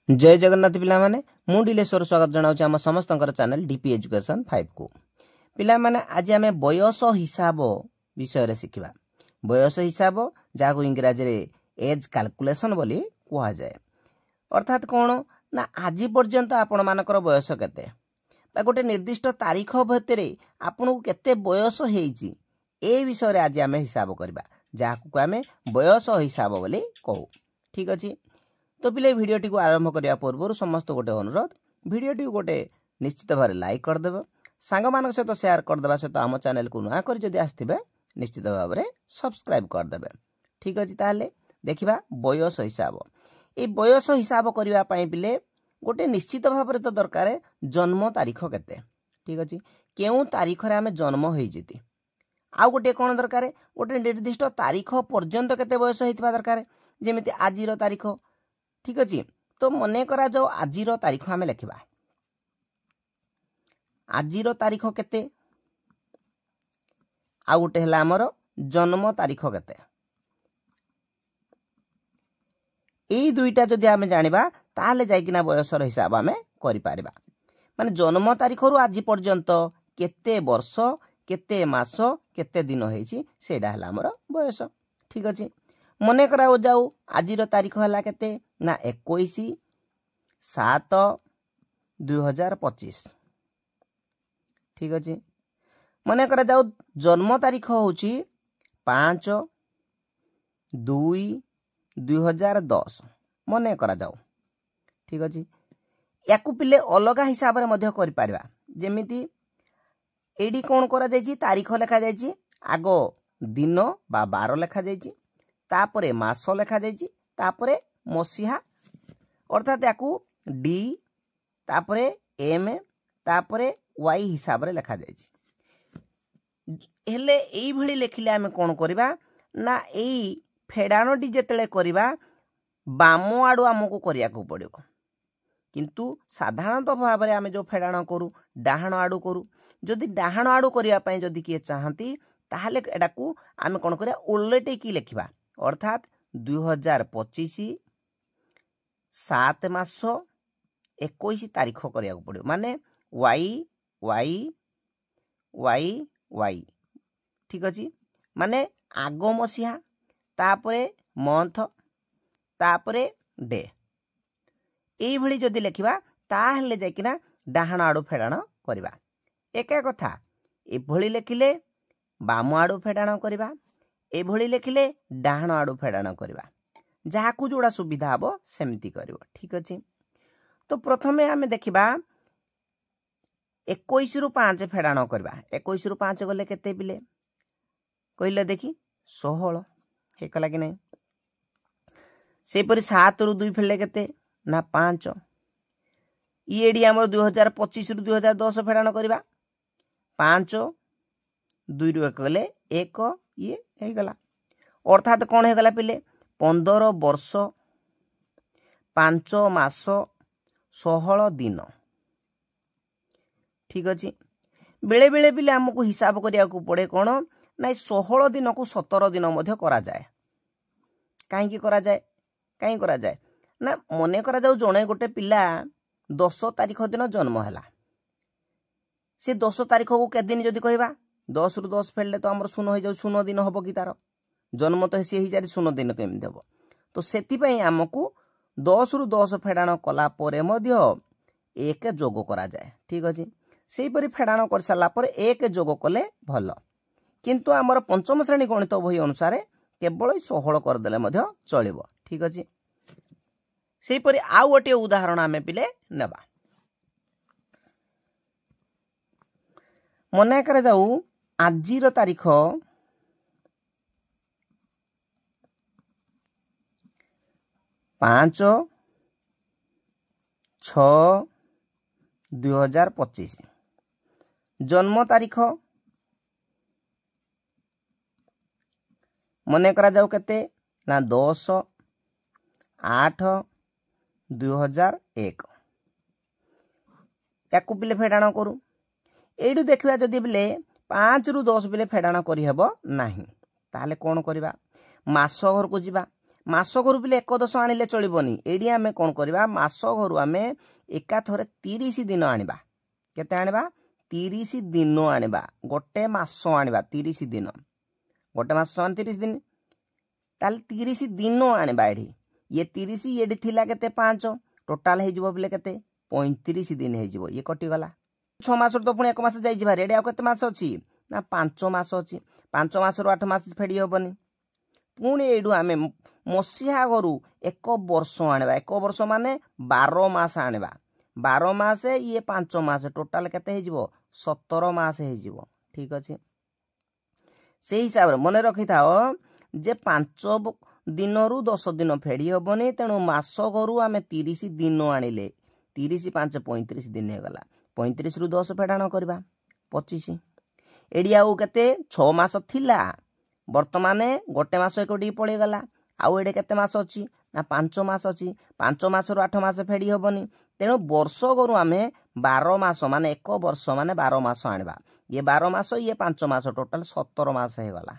जय जगन्नाथ पिला माने मु डिलेश्वर स्वागत जनाऊँ आम समस्त चैनल डीपी एजुकेशन 5 को पिला माने आज आम बयस हिसाब विषय शिखा बयस हिसाब जहाँ इंग्राजी रे एज कैलकुलेशन बोली कह जाए अर्थात कौन ना आज पर्यंत आपण मानकर बयस केते गोटे निर्दिष्ट तारीख भितर आपन को केते बयस होईची ए विषय आज आम हिसाब करबा जहाँ आम बयस हिसाब बोली कहू ठीक अच्छे। तो पिले भिडियोटी को आरंभ करने पूर्व समस्त गोटे अनुरोध भिडियोटी गोटे निश्चित भाव लाइक करदेव सांग मान सहित शेयर करदे सहित आम चैनल को नुआ कर जदि आसथिबे निश्चित भाव में सब्सक्राइब करदेवे ठीक अच्छे। ताहले देखिबा बयस हिसाब ए बयस हिसाब करबा पई पिले गोटे निश्चित भाव में तो दरकार जन्म तारीख केते ठीक अच्छे केउ तारीख रे आमे जन्म होई जेती आ गोटे कोन दरकार गोटे निर्दिष्ट तारीख पर्यंत केते बयस होइतबा दरकार जेमिति आजिर तारीख ठीक अच्छे। तो मन करा जाओ आजिर तारीख आम लिखा आजिर तारीख केते आ गोटे है आमर जन्म तारीख केते यही दुईटा जदि आम जानिबा ताहले जाइकिना बयसर हिसाब आम करि पारिबा माने जन्म तारीख रु आज पर्यंत केते वर्ष केते मास केते दिन होईची सेडा है आमर बयस ठीक अच्छे। मन करा जाऊ आजिर तारीख है केते ना 21/7/2025 ठीक अच्छे। मन करा जाऊ जन्म तारीख होची 5/2/2010 मन करा जाऊ ठीक अच्छे। या पिले अलग हिसाब रे मध्य करि पारिबा जेमिति एडी कोन करा जायछि तारीख लेखा जायछि आगो दिन बा बार लेखा जायछि तापरे मास लेखा जायछि तापरे मसीहा अर्थात याकू डी तापरे एम तापरे वाई हिसाब रे लेखा जायछि हेले एई भली लेखिले आमे कोन करबा ना एई फेडाणोटी जेतेले करबा बाम आडू हमको करिया को पड़िबो किंतु साधारणतः भाव में आमे जो फेडाण करू डाहाण आडू करू जदि डाहाण आडू करिया पई जदि किए चाहती ताहले एडाकू आमे कोन करिया उल्लेटे की लेखिबा अर्थात 2025 7 मास 21 तारीख करिया को पड़िबो माने वाई वाई वाई वाई ठीक अछि माने आगो मसीहा तापरे मंथ तापरे डे एई भली जदि लेखिबा ताहले जायकिना डाहाण आडू फेडाण करबा एका कथा ए भली लेखिले बाम आडू फेडाण करबा ए भली लेखिले डाहाण आडू फेडाण करबा जहाकू जोड़ा सुविधा हबो सेमती करबो ठीक अछि। तो प्रथमे आमे देखिबा 21 रु 5 फेडाण करबा 21 रु 5 गले केते बिले कहिला देखि 16 हेकला कि नै से परि 7 रु 2 फेडले केते ना 5 ईएडी हमर 2025 रु 2010 फेडाण करबा 5 2 रु 1 गले 1 ये हे गला अर्थात कोन हे गला पिले 15 वर्ष 5 मास 16 दिन ठीक अछि। बेले बेले पिले हमको हिसाब करिया को पड़े कोन ना 16 दिन को 17 दिन मध्य करा जाए काहे करा जाए ना मने करा जाऊ जणे गोटे पिला 10 तारीख दिन जन्म हैला से 10 तारीख को के दिन जदि कहबा 10 रु 10 फेडले तो हमर शून्य हो जाऊ शून्य दिन हबो कि तार जन्म तो सी ही जारी शून्य दिन केमिति हबो तो सेति पई हमकु 10 रु 10 फेडाण कला परे मध्य एक जोग करा जाए ठीक अछि। सेही परि फेडाण कर साला पर एक जोग कले भलो किंतु हमर पंचम श्रेणी गणित बही अनुसार केवल 16 कर देले मध्य चलिबो ठीक अछि। सेही परि आउ गोटे उदाहरण आमे पिले नेबा मने करे जाऊ आजिर तारीख 5/6/2025 जन्म तारीख मने करा जाऊ केते ना 10/8/2001 याकू पिले फेडाण करू एडू देखिबा जदि बिले 5 रु 10 बिले फेडाण करि हेबो नाही ताले कोन करबा मास घर को जिबा मास घरु पिले 1/10 आनिले चलिबोनी एडी आमे कोन करबा मास घरु आमे एका थरे 30 दिन आनिबा केते आनिबा 30 दिन आनिबा गोटे मास आनिबा 30 दिन गोटे मास 30 दिन ताल 30 दिन आनिबा एडी ये 30 एडी थिला केते 5 टोटाल हे जिवो बिले केते 35 दिन हे जिवो ये कटि गला 6 मास तो पुणी 1 मास जाई जिबा रेडी आ केते मास अछि ना 5 मास अछि 5 मास रो 8 मास फेडी होबनी पुणी एडू आमे मसिहा घरु 1 वर्ष आनिबा 1 वर्ष माने 12 मास आनिबा 12 मास ये 5 मास टोटाल केते हे जिवो 17 मास हे जिवो ठीक अछि से हिसाब रे मने रखि थाओ जे 5 दिन रु 10 दिन फेडी होबनी तेणु मास घरु आमे 30 दिन आनिले 30 5 35 दिन हे गला 35 रु 10 फेडाण करबा 25 एडी आउ केते 6 मास थिला वर्तमाने गोटे मास एकोडी पळे गला आउ एडे केते मास अछि ना 5 मास अछि 5 मास रु 8 मास फेडी होबनी तेणु वर्ष गरु आमे 12 मास माने 1 वर्ष माने 12 मास आनिबा ये 12 मास ये 5 मास टोटल 17 मास हे गला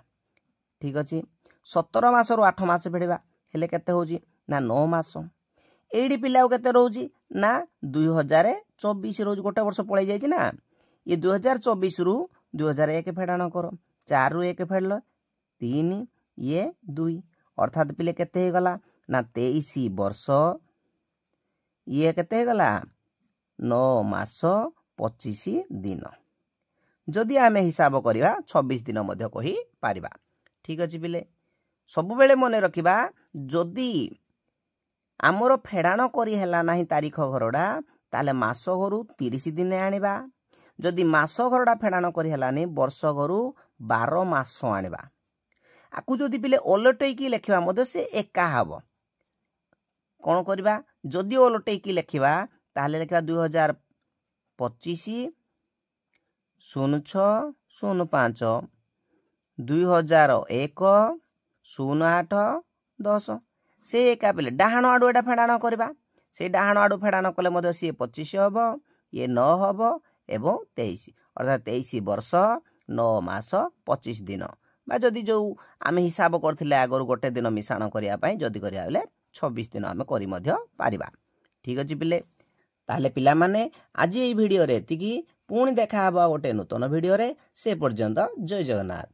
ठीक अछि 17 मास रु 8 मास फेडीबा हेले केते होजी ना 9 मास एडी पिलाउ केते रहउजी ना 2024 रोज गोटे वर्ष पळे जायछि ना ये 2024 रु 2001 फेडाण करो 4 रु 1 फेडलो 3 ये 2 अर्थात पिले केते हे गला ना 23 वर्ष ये केते हे गला 9 मास 25 दिन जदि आमे हिसाब करिवा 26 दिन मध्ये कहि पारिबा ठीक अछि पिले सब बेले मने रखिबा जदि आमर फेडाण करी हेला नाही तारीख घरडा ताले मास घरु 30 दिन आनिबा जदि मास घरडा फेडाण करी हेलानी वर्ष घरु 12 मास आनिबा आकु जदि पिले ओलटै की लेखिबा मध्ये से एका हबो कोन करबा जदि ओलटै की लेखिबा ताले लेखिबा 2025 06 05 2001 08 10 से एका पिले डाहाण आडू एटा फेडाण करबा से डाहाण आडू फेडाण कले मध्ये से 25 हबो ये 9 हबो एवं 23 अर्थात 23 वर्ष 9 मास 25 दिन बा जदि जो आमे हिसाब करथिले आगर गोटे दिन मिसाण करिया पई जदि करिया बेले 26 दिन आमे करि मध्ये पारिबा ठीक अछि पिले ताले पिला माने आज ए वीडियो रे एतिकी पुणी देखा हबा गोटे नूतन वीडियो रे से पर्यंत जय जगन्नाथ।